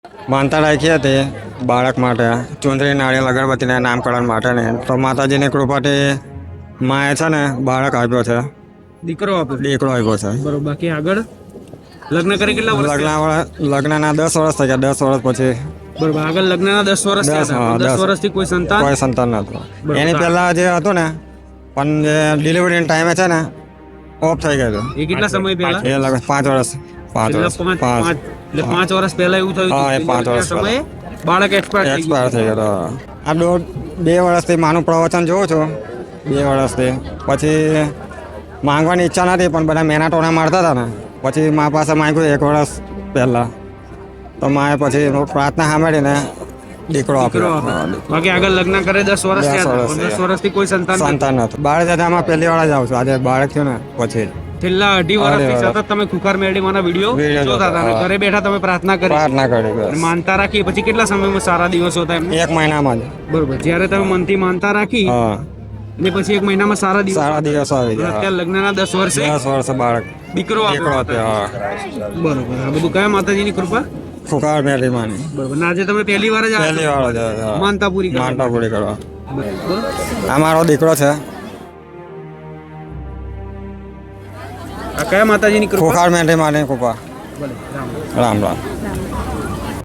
માનતા રાખી હતી બાળક માટે ચુંદડી નાળિયેર અગરબત્તીને નામકરણ માટે ને તો માતાજીની કૃપાથી માએ છે ને બાળક આપ્યો છે, દીકરો આપ્યો. દીકરો આપ્યો છે. બરોબર. બાકી આગળ લગ્ન કરી કેટલા વર્ષ થયા? લગ્નના 10 વર્ષ થઈ ગયા. 10 વર્ષ પછી બરોબર. આગળ લગ્નના 10 વર્ષ થયા હતા. હા, 10 10 વર્ષથી કોઈ સંતાન કોઈ સંતાન નહોતું. બરોબર. એની પહેલા જે હતું ને પણ જે ડિલિવરીના ટાઈમે છે ને ઓફ થઈ ગયું હતું. એ કેટલા સમય પહેલા? એ લગભગ 5 વર્ષ. 5 એટલે વર્ષ. એટલે 5 વર્ષ પહેલા એવું થયું હા, એ હતું. 5 વર્ષ સમયે બાળક એક્સપાયર થઈ ગયો હતો. આ 2 વર્ષથી માનું પ્રવચન જોઉં છું. 2 વર્ષથી પછી માંગવાની ઈચ્છા નથી પણ બધા મેના ટોણા મારતા હતા ને પછી મા પાસે માંગ્યું 1 વર્ષ પહેલા તો માએ પછી પ્રાર્થના સાંભળીને દીકરો આપ્યો. બાકી આગળ લગ્ન કરે 10 વર્ષ 10 થયા હતા. વર્ષ 10 વર્ષથી કોઈ સંતાન નથી. સંતાન નથી. બાળ દાદામાં પહેલી વાર જ આવું છું. આજે બાળક થયું ને પછી છેલ્લા 2.5 વર્ષથી સતત તમે ખુખાર મેળવીમાંના વિડીયો જોતા હતા અને ઘરે બેઠા તમે પ્રાર્થના કરી કરી અને બસ. માનતા રાખી. પછી કેટલા સમયમાં સારા દિવસો હતા એમને? 1 મહિનામાં જ. બરોબર. જ્યારે તમે મનથી માનતા રાખી હા, ને પછી 1 મહિનામાં સારા દિવસો સારા દિવસો આવી અને ગયા. અત્યારે લગ્નના 10 વર્ષે 10 વર્ષ બાળક દીકરો દીકરો આપ્યો. આપ્યો. બરોબર. આ બધું કયા માતાજીની કૃપા? ફુકાર મેળી માની બરોબર. ને આજે તમે પહેલી વાર જ આવ્યા પહેલી વાર જ છો માનતા પૂરી કરવા. માનતા પૂરી કરવા. બરોબર. આ મારો દીકરો છે. આ કયા માતાજીની કૃપા? ફુકાર મેળી માની કૃપા. ભલે. રામ. રામ રામ.